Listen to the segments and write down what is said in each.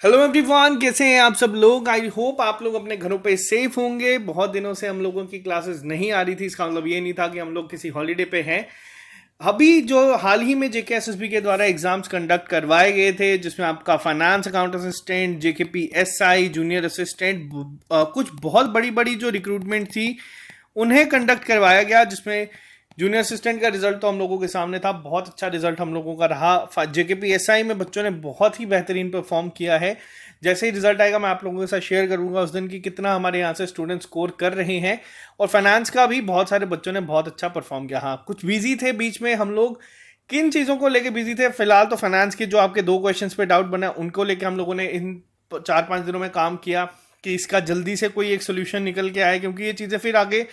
Hello everyone, कैसे हैं आप सब लोग। आई होप आप लोग अपने घरों पे सेफ होंगे। बहुत दिनों से हम लोगों की क्लासेस नहीं आ रही थी, इसका मतलब ये नहीं था कि हम लोग किसी हॉलीडे पे हैं। अभी जो हाल ही में जेके एसएसबी के द्वारा एग्जाम्स कंडक्ट करवाए गए थे, जिसमें आपका finance account assistant, JKP SI, junior assistant, कुछ बहुत बड़ी बड़ी जो रिक्रूटमेंट थी उन्हें कंडक्ट करवाया गया, जिसमें जूनियर असिस्टेंट का रिजल्ट तो हम लोगों के सामने था। बहुत अच्छा रिजल्ट हम लोगों का रहा। जेकेपी एसआई में बच्चों ने बहुत ही बेहतरीन परफॉर्म किया है। जैसे ही रिजल्ट आएगा मैं आप लोगों के साथ शेयर करूंगा उस दिन की कितना हमारे यहाँ से स्टूडेंट स्कोर कर रहे हैं। और फाइनेंस का भी बहुत सारे बच्चों ने बहुत अच्छा परफॉर्म किया। हाँ, कुछ बिजी थे बीच में हम लोग। किन चीज़ों को लेके बिजी थे? फिलहाल तो फाइनेंस के जो आपके दो क्वेश्चंस पे डाउट बना उनको लेके हम लोगों ने इन 4-5 दिनों में काम किया कि इसका जल्दी से कोई एक सोल्यूशन निकल के आए, क्योंकि ये चीज़ें फिर आगे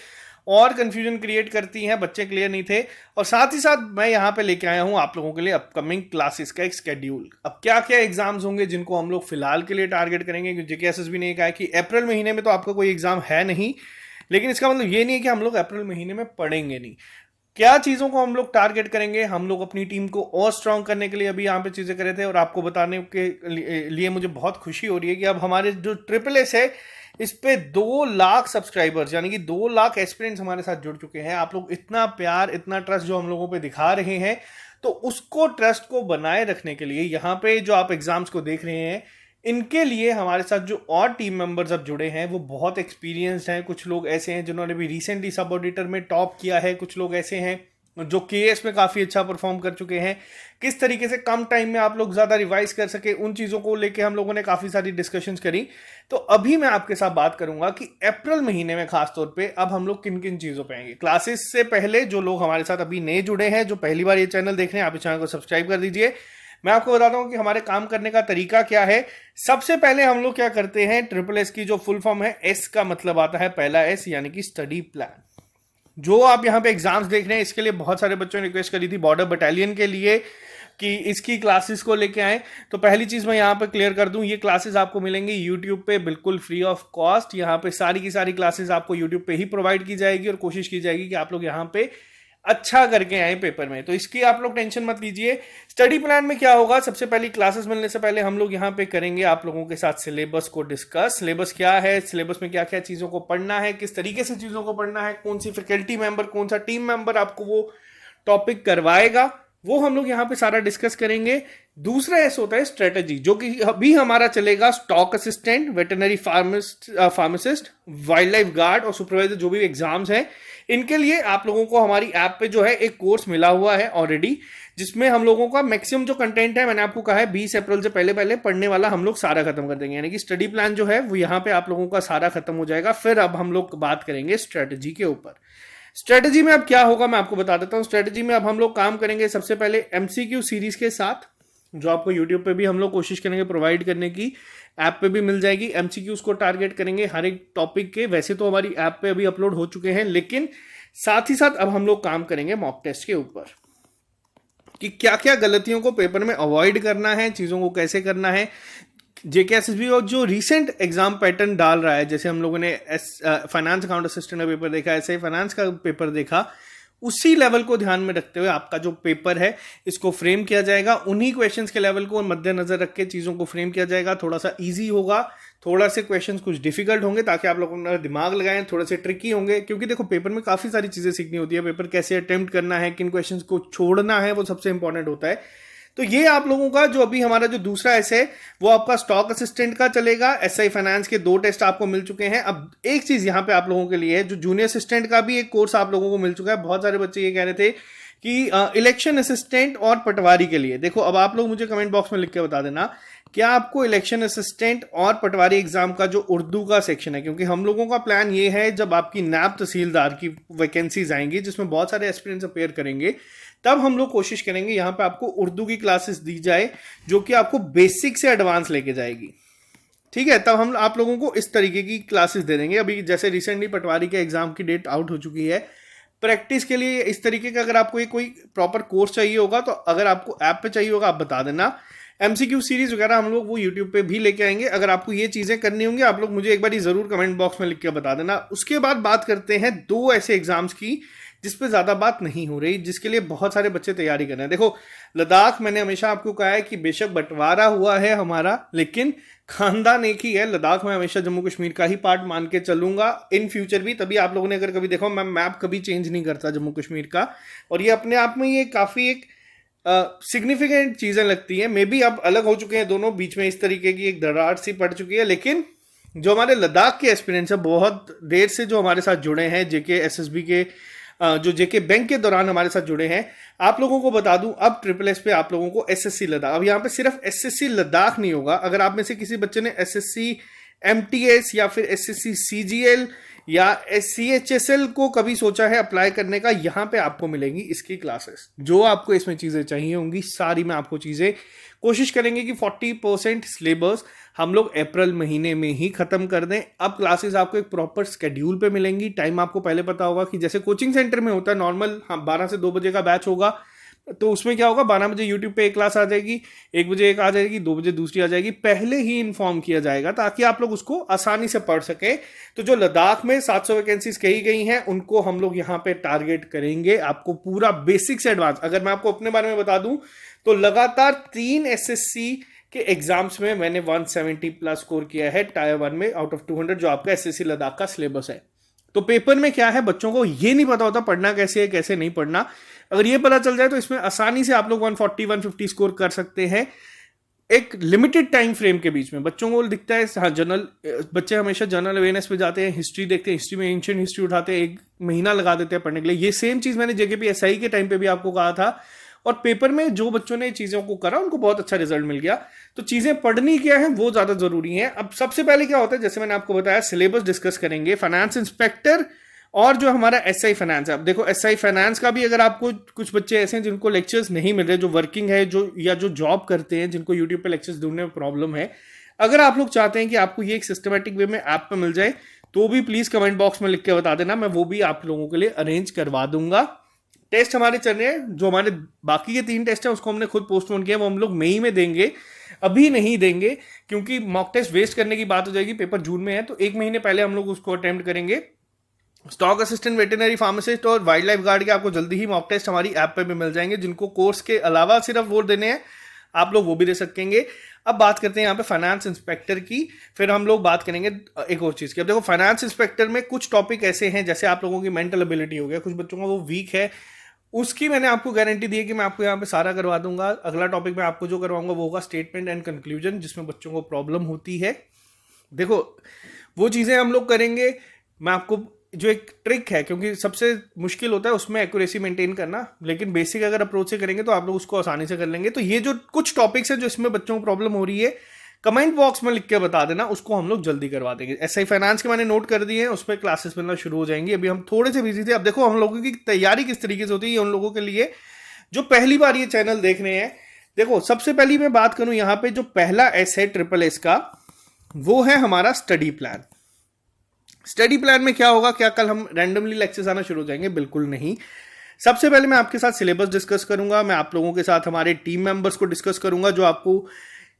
और कंफ्यूजन क्रिएट करती हैं। बच्चे क्लियर नहीं थे। और साथ ही साथ मैं यहाँ पे लेके आया हूँ आप लोगों के लिए अपकमिंग क्लासेस का एक स्केड्यूल। अब क्या क्या एग्जाम्स होंगे जिनको हम लोग फिलहाल के लिए टारगेट करेंगे, क्योंकि जेकेएसएसबी ने कहा है कि अप्रैल महीने में तो आपका कोई एग्जाम है नहीं, लेकिन इसका मतलब ये नहीं है कि हम लोग अप्रैल महीने में पढ़ेंगे नहीं। क्या चीज़ों को हम लोग टारगेट करेंगे? हम लोग अपनी टीम को और स्ट्रांग करने के लिए अभी यहाँ पे चीज़ें करे थे, और आपको बताने के लिए मुझे बहुत खुशी हो रही है कि अब हमारे जो ट्रिपल एस है इस पे 2 लाख सब्सक्राइबर्स यानी कि 2 लाख एस्पिरेंट्स हमारे साथ जुड़ चुके हैं। आप लोग इतना प्यार, इतना ट्रस्ट जो हम लोगों पे दिखा रहे हैं, तो उसको ट्रस्ट को बनाए रखने के लिए यहाँ पे जो आप एग्जाम्स को देख रहे हैं, इनके लिए हमारे साथ जो और टीम मेंबर्स अब जुड़े हैं वो बहुत एक्सपीरियंस्ड हैं। कुछ लोग ऐसे हैं जिन्होंने भी रिसेंटली सब ऑडिटर में टॉप किया है, कुछ लोग ऐसे हैं जो केएस में काफ़ी अच्छा परफॉर्म कर चुके हैं। किस तरीके से कम टाइम में आप लोग ज़्यादा रिवाइज कर सके, उन चीज़ों को लेके हम लोगों ने काफ़ी सारी डिस्कशंस करी। तो अभी मैं आपके साथ बात करूंगा कि अप्रैल महीने में खासतौर पे अब हम लोग किन किन चीज़ों पे आएंगे। क्लासेस से पहले जो लोग हमारे साथ अभी नए जुड़े हैं, जो पहली बार ये चैनल देख रहे हैं, आप इस चैनल को सब्सक्राइब कर दीजिए। मैं आपको बताता हूँ कि हमारे काम करने का तरीका क्या है। सबसे पहले हम लोग क्या करते हैं, ट्रिपल एस की जो फुल फॉर्म है, एस का मतलब आता है पहला एस यानी कि स्टडी प्लान। जो आप यहाँ पे एग्जाम्स देख रहे हैं, इसके लिए बहुत सारे बच्चों ने रिक्वेस्ट करी थी बॉर्डर बटालियन के लिए कि इसकी क्लासेस को लेके आए। तो पहली चीज़ मैं यहाँ पे क्लियर कर दूं, ये क्लासेस आपको मिलेंगी यूट्यूब पे बिल्कुल फ्री ऑफ कॉस्ट। यहाँ पे सारी की सारी क्लासेस आपको यूट्यूब पे ही प्रोवाइड की जाएगी, और कोशिश की जाएगी कि आप लोग यहाँ पे अच्छा करके आए पेपर में। तो इसकी आप लोग टेंशन मत लीजिए। स्टडी प्लान में क्या होगा, सबसे पहली क्लासेस मिलने से पहले हम लोग यहाँ पे करेंगे आप लोगों के साथ सिलेबस को डिस्कस। सिलेबस क्या है, सिलेबस में क्या क्या चीज़ों को पढ़ना है, किस तरीके से चीज़ों को पढ़ना है, कौन सी फैकल्टी मेंबर, कौन सा टीम मेंबर आपको वो टॉपिक करवाएगा, वो हम लोग यहाँ पे सारा डिस्कस करेंगे। दूसरा ऐसा होता है स्ट्रेटजी, जो कि अभी हमारा चलेगा stock assistant, veterinary pharmacist, wildlife guard और सुपरवाइजर, जो भी एग्जाम्स हैं इनके लिए आप लोगों को हमारी ऐप पे जो है एक कोर्स मिला हुआ है ऑलरेडी, जिसमें हम लोगों का मैक्सिमम जो कंटेंट है, मैंने आपको कहा है 20 अप्रैल से पहले पहले पढ़ने वाला हम लोग सारा खत्म कर देंगे। यानी कि स्टडी प्लान जो है वो यहाँ पे आप लोगों का सारा खत्म हो जाएगा। फिर अब हम लोग बात करेंगे स्ट्रेटजी के ऊपर। स्ट्रेटजी में अब क्या होगा मैं आपको बता देता हूँ। स्ट्रेटजी में अब हम लोग काम करेंगे सबसे पहले एमसीक्यू सीरीज के साथ, जो आपको यूट्यूब पे भी हम लोग कोशिश करेंगे प्रोवाइड करने की, ऐप पे भी मिल जाएगी। एमसीक्यूज को टारगेट करेंगे हर एक टॉपिक के। वैसे तो हमारी ऐप पे अभी अपलोड हो चुके हैं, लेकिन साथ ही साथ अब हम लोग काम करेंगे मॉक टेस्ट के ऊपर कि क्या क्या गलतियों को पेपर में अवॉइड करना है, चीज़ों को कैसे करना है। जेकेएसएसबी और जो रीसेंट एग्जाम पैटर्न डाल रहा है, जैसे हम लोगों ने फाइनेंस अकाउंट असिस्टेंट का पेपर देखा, ऐसे फाइनेंस का पेपर देखा, उसी लेवल को ध्यान में रखते हुए आपका जो पेपर है इसको फ्रेम किया जाएगा। उन्हीं क्वेश्चंस के लेवल को मद्देनजर रख के चीज़ों को फ्रेम किया जाएगा। थोड़ा सा इजी होगा, थोड़ा से क्वेश्चंस कुछ डिफिकल्ट होंगे, ताकि आप लोग अपना दिमाग लगाएं। थोड़े से ट्रिकी होंगे, क्योंकि देखो पेपर में काफ़ी सारी चीज़ें सीखनी होती है। पेपर कैसे अटेम्प्ट करना है, किन क्वेश्चंस को छोड़ना है, वो सबसे इंपॉर्टेंट होता है। तो ये आप लोगों का जो अभी हमारा जो दूसरा ऐसे है वो आपका स्टॉक असिस्टेंट का चलेगा। एसआई फाइनेंस के 2 टेस्ट आपको मिल चुके हैं। अब एक चीज यहाँ पे आप लोगों के लिए है, जो जूनियर असिस्टेंट का भी एक कोर्स आप लोगों को मिल चुका है। बहुत सारे बच्चे ये कह रहे थे कि इलेक्शन असिस्टेंट और पटवारी के लिए, देखो अब आप लोग मुझे कमेंट बॉक्स में लिख के बता देना क्या आपको इलेक्शन असिस्टेंट और पटवारी एग्जाम का जो उर्दू का सेक्शन है, क्योंकि हम लोगों का प्लान ये है जब आपकी नैब तहसीलदार की वैकेंसीज आएंगी जिसमें बहुत सारे एस्पिरेंट्स अपेयर करेंगे, तब हम लोग कोशिश करेंगे यहाँ पे आपको उर्दू की क्लासेस दी जाए, जो कि आपको बेसिक से एडवांस लेके जाएगी। ठीक है, तब हम आप लोगों को इस तरीके की क्लासेस दे देंगे। अभी जैसे रिसेंटली पटवारी के एग्जाम की डेट आउट हो चुकी है, प्रैक्टिस के लिए इस तरीके का अगर आपको कोई प्रॉपर कोर्स चाहिए होगा, तो अगर आपको ऐप पे चाहिए होगा आप बता देना। एमसीक्यू सीरीज वगैरह हम लोग वो यूट्यूब पे भी लेके आएंगे। अगर आपको ये चीज़ें करनी होंगी, आप लोग मुझे एक बार जरूर कमेंट बॉक्स में लिख के बता देना। उसके बाद बात करते हैं 2 ऐसे एग्जाम्स की जिस पे ज़्यादा बात नहीं हो रही, जिसके लिए बहुत सारे बच्चे तैयारी कर रहे हैं। देखो, लद्दाख मैंने हमेशा आपको कहा है कि बेशक बंटवारा हुआ है हमारा, लेकिन खानदान एक ही है। लद्दाख में हमेशा जम्मू कश्मीर का ही पार्ट मान के चलूंगा इन फ्यूचर भी। तभी आप लोगों ने अगर कभी देखो, मैं मैप कभी चेंज नहीं करता जम्मू कश्मीर का, और ये अपने आप में ये काफ़ी एक सिग्निफिकेंट चीज़ें लगती हैं। मे बी अब अलग हो चुके हैं दोनों, बीच में इस तरीके की एक दरार सी पड़ चुकी है, लेकिन जो हमारे लद्दाख के एस्पिरेंट्स है बहुत देर से जो हमारे साथ जुड़े हैं, जेके एसएसबी के जो जेके बैंक के दौरान हमारे साथ जुड़े हैं, आप लोगों को बता दूं, अब ट्रिपल एस पे आप लोगों को एसएससी लद्दाख, अब यहाँ पे सिर्फ एसएससी लद्दाख नहीं होगा। अगर आप में से किसी बच्चे ने एसएससी एमटीएस या फिर एसएससी सीजीएल या सीएचएसएल को कभी सोचा है अप्लाई करने का, यहाँ पे आपको मिलेंगी इसकी क्लासेस। जो आपको इसमें चीज़ें चाहिए होंगी सारी मैं आपको चीज़ें कोशिश करेंगे कि 40% सिलेबस हम लोग अप्रैल महीने में ही ख़त्म कर दें। अब क्लासेस आपको एक प्रॉपर स्केड्यूल पे मिलेंगी। टाइम आपको पहले पता होगा कि जैसे कोचिंग सेंटर में होता है नॉर्मल, हाँ 12 से 2 बजे का बैच होगा, तो उसमें क्या होगा, 12 बजे यूट्यूब पे एक क्लास आ जाएगी, 1 बजे एक आ जाएगी, 2 बजे दूसरी आ जाएगी, पहले ही इन्फॉर्म किया जाएगा ताकि आप लोग उसको आसानी से पढ़ सकें। तो जो लद्दाख में 700 वैकेंसीज कही गई हैं उनको हम लोग यहाँ पे टारगेट करेंगे। आपको पूरा बेसिक से एडवांस, अगर मैं आपको अपने बारे में बता दूं तो लगातार 3 एसएससी के एग्जाम्स में मैंने 170 प्लस स्कोर किया है टायर 1 में आउट ऑफ 200, जो आपका एसएससी लद्दाख का सिलेबस है। तो पेपर में क्या है, बच्चों को ये नहीं पता होता पढ़ना कैसे है कैसे नहीं पढ़ना। अगर ये पता चल जाए तो इसमें आसानी से आप लोग 140 150 स्कोर कर सकते हैं एक लिमिटेड टाइम फ्रेम के बीच में। बच्चों को दिखता है हाँ जनरल, बच्चे हमेशा जनरल अवेयरनेस पे जाते हैं, हिस्ट्री देखते हैं, हिस्ट्री में एंशिएंट हिस्ट्री उठाते हैं, 1 महीना लगा देते हैं पढ़ने के लिए। ये सेम चीज़ मैंने जेकेपीएसआई के टाइम पे भी आपको कहा था, और पेपर में जो बच्चों ने चीज़ों को करा उनको बहुत अच्छा रिजल्ट मिल गया। तो चीज़ें पढ़नी क्या है वो ज़्यादा ज़रूरी है। अब सबसे पहले क्या होता है, जैसे मैंने आपको बताया, सिलेबस डिस्कस करेंगे, फाइनेंस इंस्पेक्टर और जो हमारा एसआई फाइनेंस है। अब देखो एसआई फाइनेंस का भी, अगर आपको कुछ बच्चे ऐसे हैं जिनको लेक्चर्स नहीं मिल रहे, जो वर्किंग है, जो या जो जॉब करते हैं, जिनको यूट्यूब पे लेक्चर्स ढूंढने में प्रॉब्लम है, अगर आप लोग चाहते हैं कि आपको ये एक सिस्टमेटिक वे में ऐप पे मिल जाए तो भी प्लीज़ कमेंट बॉक्स में लिख के बता देना, मैं वो भी आप लोगों के लिए अरेंज करवा दूंगा। टेस्ट हमारे चल रहे हैं, जो हमारे बाकी के 3 टेस्ट हैं उसको हमने खुद पोस्टपोन किया, वो हम लोग मई में देंगे, अभी नहीं देंगे, क्योंकि मॉक टेस्ट वेस्ट करने की बात हो जाएगी। पेपर जून में है तो 1 महीने पहले हम लोग उसको अटेम्प्ट करेंगे। स्टॉक असिस्टेंट, वेटरनरी फार्मासिस्ट और वाइल्ड लाइफ गार्ड के आपको जल्दी ही मॉक टेस्ट हमारी ऐप पे भी मिल जाएंगे। जिनको कोर्स के अलावा सिर्फ वो देने हैं आप लोग वो भी दे सकेंगे। अब बात करते हैं यहाँ पे फाइनेंस इंस्पेक्टर की, फिर हम लोग बात करेंगे एक और चीज़ की। अब देखो फाइनेंस इंस्पेक्टर में कुछ टॉपिक ऐसे हैं, जैसे आप लोगों की मेंटल एबिलिटी हो गया, कुछ बच्चों का वो वीक है, उसकी मैंने आपको गारंटी दी है कि मैं आपको यहाँ पे सारा करवा दूंगा। अगला टॉपिक मैं आपको जो करवाऊंगा वो होगा स्टेटमेंट एंड कंक्लूजन, जिसमें बच्चों को प्रॉब्लम होती है। देखो वो चीज़ें हम लोग करेंगे। मैं आपको जो एक ट्रिक है, क्योंकि सबसे मुश्किल होता है उसमें एक्यूरेसी मेंटेन करना, लेकिन बेसिक अगर अप्रोच से करेंगे तो आप लोग उसको आसानी से कर लेंगे। तो ये जो कुछ टॉपिक्स हैं जो इसमें बच्चों को प्रॉब्लम हो रही है, कमेंट बॉक्स में लिख के बता देना, उसको हम लोग जल्दी करवा देंगे। एसआई फाइनेंस के मैंने नोट कर दिए हैं, उस पर क्लासेस मिलना शुरू हो जाएंगी। अभी हम थोड़े से बिजी थे। अब देखो हम लोगों की तैयारी किस तरीके से होती है उन लोगों के लिए जो पहली बार ये चैनल देख रहे हैं। देखो सबसे पहली मैं बात करूं यहाँ पे, जो पहला एस है ट्रिपल एस का, वो है हमारा स्टडी प्लान। स्टडी प्लान में क्या होगा, क्या कल हम रैंडमली लेक्चर्स आना शुरू हो जाएंगे? बिल्कुल नहीं। सबसे पहले मैं आपके साथ सिलेबस डिस्कस करूंगा, मैं आप लोगों के साथ हमारे टीम मेंबर्स को डिस्कस करूंगा जो आपको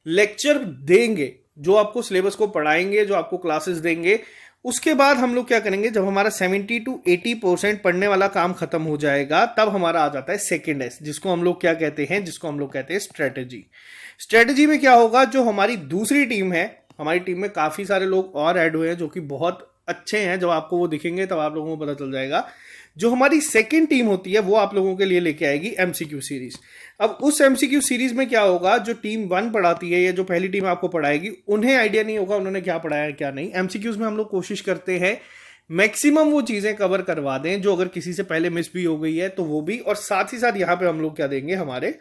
लेक्चर देंगे, जो आपको सिलेबस को पढ़ाएंगे, जो आपको क्लासेस देंगे। उसके बाद हम लोग क्या करेंगे, जब हमारा 70 to 80% पढ़ने वाला काम खत्म हो जाएगा, तब हमारा आ जाता है सेकेंड एस, जिसको हम लोग क्या कहते हैं, जिसको हम लोग कहते हैं स्ट्रेटेजी। स्ट्रेटेजी में क्या होगा, जो हमारी दूसरी टीम है, हमारी टीम में काफ़ी सारे लोग और ऐड हुए हैं जो कि बहुत अच्छे हैं, जब आपको वो दिखेंगे तब आप लोगों को पता चल जाएगा। जो हमारी सेकंड टीम होती है वो आप लोगों के लिए लेके आएगी एमसीक्यू सीरीज। अब उस एमसीक्यू सीरीज में क्या होगा, जो टीम 1 पढ़ाती है या जो पहली टीम आपको पढ़ाएगी, उन्हें आइडिया नहीं होगा उन्होंने क्या पढ़ाया है क्या नहीं। एमसीक्यूज में हम लोग कोशिश करते हैं मैक्सिमम वो चीज़ें कवर करवा दें जो अगर किसी से पहले मिस भी हो गई है तो वो भी, और साथ ही साथ यहाँ पे हम लोग क्या देंगे, हमारे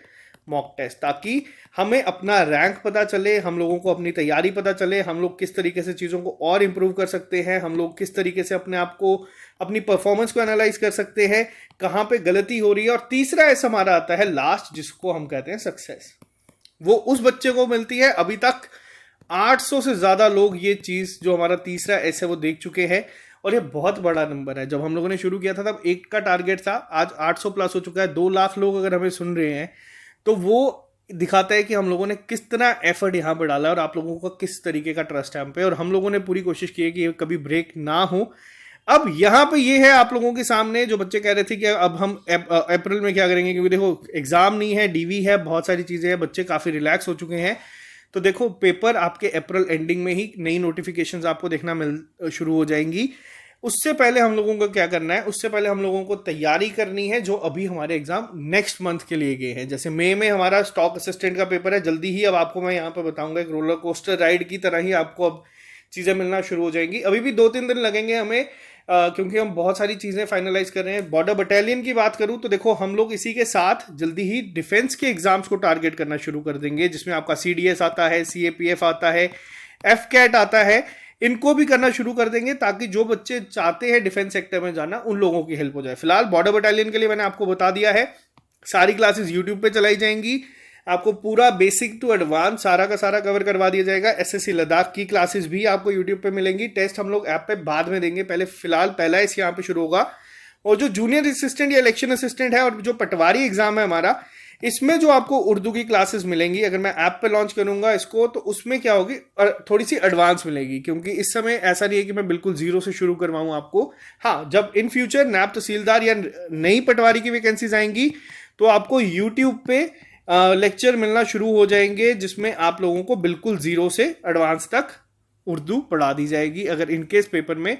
मॉक टेस्ट, ताकि हमें अपना रैंक पता चले, हम लोगों को अपनी तैयारी पता चले, हम लोग किस तरीके से चीज़ों को और इम्प्रूव कर सकते हैं, हम लोग किस तरीके से अपने आप को, अपनी परफॉर्मेंस को एनालाइज कर सकते हैं, कहाँ पे गलती हो रही है। और तीसरा ऐसा हमारा आता है लास्ट, जिसको हम कहते हैं सक्सेस। वो उस बच्चे को मिलती है, अभी तक 800 से ज़्यादा लोग ये चीज़ जो हमारा तीसरा ऐसे वो देख चुके हैं, और ये बहुत बड़ा नंबर है। जब हम लोगों ने शुरू किया था तब 1 का टारगेट था, आज 800 प्लस हो चुका है। 2 लाख लोग अगर हमें सुन रहे हैं तो वो दिखाता है कि हम लोगों ने किस तरह एफर्ट यहाँ पर डाला है और आप लोगों का किस तरीके का ट्रस्ट है हम पे। और हम लोगों ने पूरी कोशिश की है कि कभी ब्रेक ना हो। अब यहाँ पे ये है आप लोगों के सामने, जो बच्चे कह रहे थे कि अब हम अप्रैल में क्या करेंगे, क्योंकि देखो एग्जाम नहीं है, डीवी है, बहुत सारी चीजें हैं, बच्चे काफी रिलैक्स हो चुके हैं। तो देखो पेपर आपके अप्रैल एंडिंग में ही नई नोटिफिकेशंस आपको देखना मिल शुरू हो जाएंगी। उससे पहले हम लोगों को क्या करना है, उससे पहले हम लोगों को तैयारी करनी है जो अभी हमारे एग्जाम नेक्स्ट मंथ के लिए गए हैं। जैसे मई में हमारा स्टॉक असिस्टेंट का पेपर है, जल्दी ही अब आपको मैं यहाँ पे बताऊंगा, एक रोलर कोस्टर राइड की तरह ही आपको अब चीजें मिलना शुरू हो जाएंगी। अभी भी 2-3 दिन लगेंगे हमें, क्योंकि हम बहुत सारी चीजें फाइनलाइज कर रहे हैं। बॉर्डर बटालियन की बात करूं तो देखो हम लोग इसी के साथ जल्दी ही डिफेंस के एग्जाम्स को टारगेट करना शुरू कर देंगे, जिसमें आपका CDS आता है, CAPF आता है, FCAT आता है, इनको भी करना शुरू कर देंगे ताकि जो बच्चे चाहते हैं डिफेंस सेक्टर में जाना उन लोगों की हेल्प हो जाए। फिलहाल बॉर्डर बटालियन के लिए मैंने आपको बता दिया है, सारी क्लासेस यूट्यूब पे चलाई जाएंगी, आपको पूरा बेसिक टू एडवांस सारा का सारा कवर करवा दिया जाएगा। SSC लद्दाख की क्लासेस भी आपको यूट्यूब पे मिलेंगी। टेस्ट हम लोग ऐप पे बाद में देंगे, पहले फिलहाल पहला इस यहाँ पे शुरू होगा। और जो जूनियर असिस्टेंट या इलेक्शन असिस्टेंट है और जो पटवारी एग्जाम है हमारा, इसमें जो आपको उर्दू की क्लासेस मिलेंगी, अगर मैं ऐप पे लॉन्च करूंगा इसको तो उसमें क्या होगी, थोड़ी सी एडवांस मिलेगी, क्योंकि इस समय ऐसा नहीं है कि मैं बिल्कुल जीरो से शुरू करवाऊं आपको। हाँ, जब इन फ्यूचर नैब तहसीलदार या नई पटवारी की वैकेंसीज आएंगी तो आपको यूट्यूब पे लेक्चर मिलना शुरू हो जाएंगे, जिसमें आप लोगों को बिल्कुल जीरो से एडवांस तक उर्दू पढ़ा दी जाएगी, अगर इनकेस पेपर में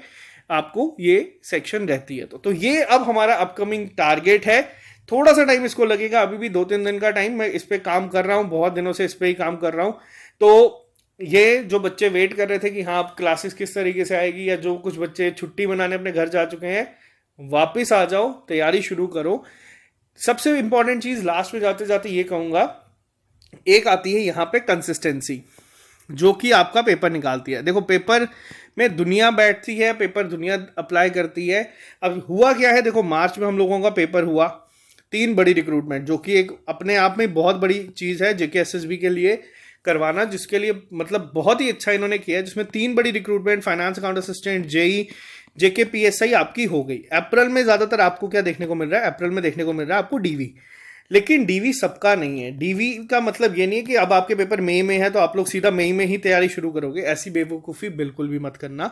आपको ये सेक्शन रहती है तो ये अब हमारा अपकमिंग टारगेट है। थोड़ा सा टाइम इसको लगेगा, अभी भी 2-3 दिन का टाइम, मैं इस पे काम कर रहा हूँ, बहुत दिनों से इस पे ही काम कर रहा हूँ। तो ये जो बच्चे वेट कर रहे थे कि हाँ अब क्लासेस किस तरीके से आएगी, या जो कुछ बच्चे छुट्टी मनाने अपने घर जा चुके हैं, वापस आ जाओ, तैयारी शुरू करो। सबसे इंपॉर्टेंट चीज लास्ट में जाते जाते ये कहूंगा, एक आती है यहाँ पे कंसिस्टेंसी, जो कि आपका पेपर निकालती है। देखो पेपर में दुनिया बैठती है, पेपर दुनिया अप्लाई करती है। अब हुआ क्या है, देखो मार्च में हम लोगों का पेपर हुआ, 3 बड़ी रिक्रूटमेंट, जो कि एक अपने आप में बहुत बड़ी चीज है JKSSB के लिए करवाना, जिसके लिए मतलब बहुत ही अच्छा इन्होंने किया है, जिसमें 3 बड़ी recruitment, finance account assistant, JEE, JKPSI आपकी हो गई। अप्रैल में ज्यादातर आपको क्या देखने को मिल रहा है, अप्रैल में देखने को मिल रहा है आपको DV। लेकिन DV सबका नहीं है। DV का मतलब ये नहीं है कि अब आपके पेपर मई में है तो आप लोग सीधा मई में ही तैयारी शुरू करोगे, ऐसी बेवकूफ़ी बिल्कुल भी मत करना।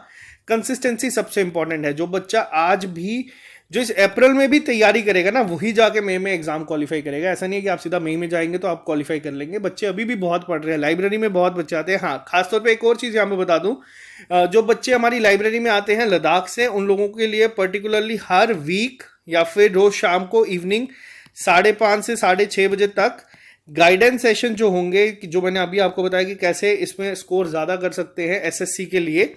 कंसिस्टेंसी सबसे इंपॉर्टेंट है। जो बच्चा आज भी, जो इस अप्रैल में भी तैयारी करेगा ना, वही जाके मई में एग्जाम क्वालिफाई करेगा। ऐसा नहीं है कि आप सीधा मई में जाएंगे तो आप क्वालिफाई कर लेंगे। बच्चे अभी भी बहुत पढ़ रहे हैं, लाइब्रेरी में बहुत बच्चे आते हैं। हाँ, खासतौर पे एक और चीज़ यहाँ पे बता दूँ, जो बच्चे हमारी लाइब्रेरी में आते हैं लद्दाख से, उन लोगों के लिए पर्टिकुलरली हर वीक या फिर रोज शाम को इवनिंग 5:30 से 6:30 बजे तक गाइडेंस सेशन जो होंगे, जो मैंने अभी आपको बताया कि कैसे इसमें स्कोर ज़्यादा कर सकते हैं SSC के लिए,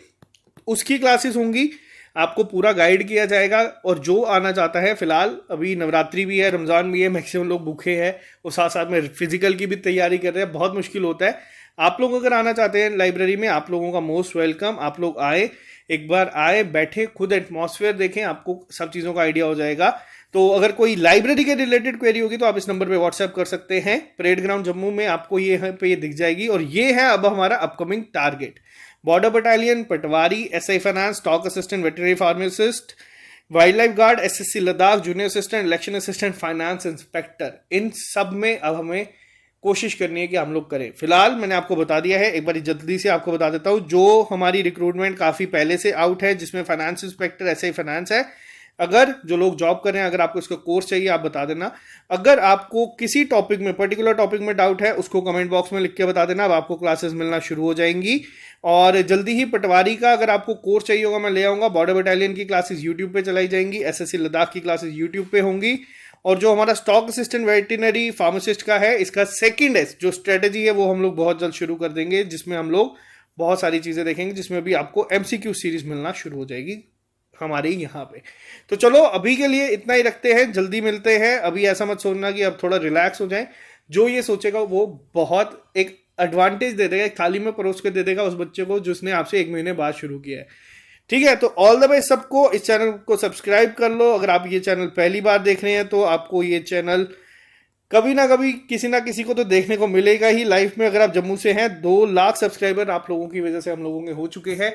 उसकी क्लासेस होंगी। आपको पूरा गाइड किया जाएगा। और जो आना चाहता है, फिलहाल अभी नवरात्रि भी है, रमज़ान भी है, मैक्सिमम लोग भूखे हैं, और साथ साथ में फिजिकल की भी तैयारी कर रहे हैं, बहुत मुश्किल होता है। आप लोग अगर आना चाहते हैं लाइब्रेरी में, आप लोगों का मोस्ट वेलकम। आप लोग आए, एक बार आए, बैठे, खुद एटमॉस्फेयर देखें, आपको सब चीज़ों का आइडिया हो जाएगा। तो अगर कोई लाइब्रेरी के रिलेटेड क्वेरी होगी तो आप इस नंबर पे व्हाट्सएप कर सकते हैं। परेड ग्राउंड जम्मू में आपको ये पे ये दिख जाएगी। और ये है अब हमारा अपकमिंग टारगेट। बॉर्डर बटालियन, पटवारी, SI finance, stock assistant, veterinary pharmacist, wildlife guard, SSC Ladakh, junior assistant, election assistant, finance inspector, इन सब में अब हमें कोशिश करनी है कि हम लोग करें। फिलहाल मैंने आपको बता दिया है, एक बार जल्दी से आपको बता देता हूँ। जो हमारी रिक्रूटमेंट काफ़ी पहले से आउट है, जिसमें फाइनेंस इंस्पेक्टर, SI फाइनेंस है। अगर जो लोग जॉब कर रहे हैं, अगर आपको इसका कोर्स चाहिए, आप बता देना। अगर आपको किसी टॉपिक में, पर्टिकुलर टॉपिक में डाउट है, उसको कमेंट बॉक्स में लिख के बता देना। अब आपको क्लासेस मिलना शुरू हो जाएंगी। और जल्दी ही पटवारी का अगर आपको कोर्स चाहिए होगा, मैं ले आऊँगा। बॉर्डर बटालियन की क्लासेस यूट्यूब पे चलाई जाएंगी, SSC लद्दाख की क्लासेस यूट्यूब पे होंगी। और जो हमारा स्टॉक असिस्टेंट, वेटरनरी फार्मासिस्ट का है, इसका सेकंड जो स्ट्रेटेजी है वो हम लोग बहुत जल्द शुरू कर देंगे, जिसमें हम लोग बहुत सारी चीज़ें देखेंगे, जिसमें भी आपको MCQ सीरीज मिलना शुरू हो जाएगी हमारे यहाँ पे। तो चलो अभी के लिए इतना ही रखते हैं, जल्दी मिलते हैं। अभी ऐसा मत सोचना कि अब थोड़ा रिलैक्स हो जाए। जो ये सोचेगा वो बहुत एक एडवांटेज दे देगा, एक थाली में परोस के दे देगा उस बच्चे को जिसने आपसे 1 महीने बाद शुरू किया है। ठीक है, तो ऑल द बेस्ट सबको। इस चैनल को सब्सक्राइब कर लो। अगर आप ये चैनल पहली बार देख रहे हैं तो आपको ये चैनल कभी ना कभी किसी ना किसी को तो देखने को मिलेगा ही लाइफ में। अगर आप जम्मू से हैं, 2 लाख सब्सक्राइबर आप लोगों की वजह से हम लोगों के हो चुके हैं।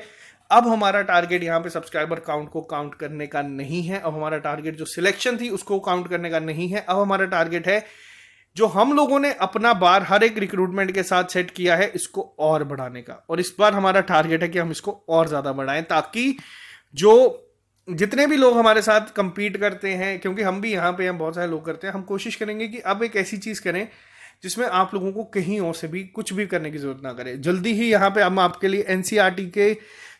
अब हमारा टारगेट यहाँ पे सब्सक्राइबर काउंट को काउंट करने का नहीं है। अब हमारा टारगेट जो सिलेक्शन थी उसको काउंट करने का नहीं है। अब हमारा टारगेट है जो हम लोगों ने अपना बार हर एक रिक्रूटमेंट के साथ सेट किया है, इसको और बढ़ाने का। और इस बार हमारा टारगेट है कि हम इसको और ज़्यादा बढ़ाएं, ताकि जो जितने भी लोग हमारे साथ compete करते हैं, क्योंकि हम भी यहाँ पे हम बहुत सारे लोग करते हैं, हम कोशिश करेंगे कि अब एक ऐसी चीज़ करें जिसमें आप लोगों को कहीं और से भी कुछ भी करने की जरूरत ना करे। जल्दी ही यहाँ पे हम आपके लिए एनसीईआरटी के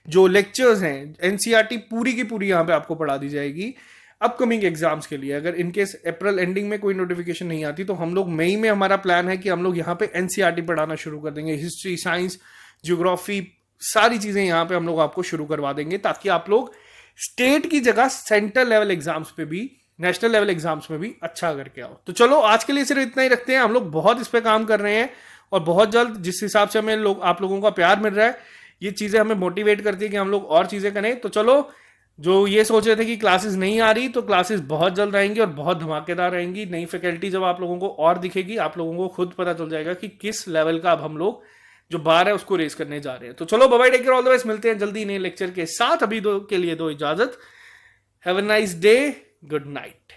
जो लेक्चर्स हैं, एनसीईआरटी पूरी की पूरी यहाँ पे आपको पढ़ा दी जाएगी अपकमिंग एग्जाम्स के लिए। अगर इनकेस अप्रैल एंडिंग में कोई नोटिफिकेशन नहीं आती तो हम लोग मई में, हमारा प्लान है कि हम लोग यहाँ पे एनसीईआरटी पढ़ाना शुरू कर देंगे। हिस्ट्री, साइंस, ज्योग्राफी, सारी चीज़ें यहाँ पे हम लोग आपको शुरू करवा देंगे, ताकि आप लोग स्टेट की जगह सेंट्रल लेवल एग्जाम्स पे भी, नेशनल लेवल एग्जाम्स में भी अच्छा करके आओ। तो चलो आज के लिए सिर्फ इतना ही रखते हैं। हम लोग बहुत इस पे काम कर रहे हैं और बहुत जल्द, जिस हिसाब से हमें आप लोगों का प्यार मिल रहा है, ये चीज़ें हमें मोटिवेट करती है कि हम लोग और चीज़ें करें। तो चलो, जो ये सोच रहे थे कि क्लासेस नहीं आ रही, तो क्लासेस बहुत जल्द आएंगी और बहुत धमाकेदार रहेंगी। नई फैकल्टी जब आप लोगों को और दिखेगी, आप लोगों को खुद पता चल जाएगा कि किस लेवल का अब हम लोग जो बार है उसको रेस करने जा रहे हैं। तो चलो, bye bye, take care, all the best. मिलते हैं जल्दी नए लेक्चर के साथ। अभी के लिए दो इजाजत। Have a nice day, good night.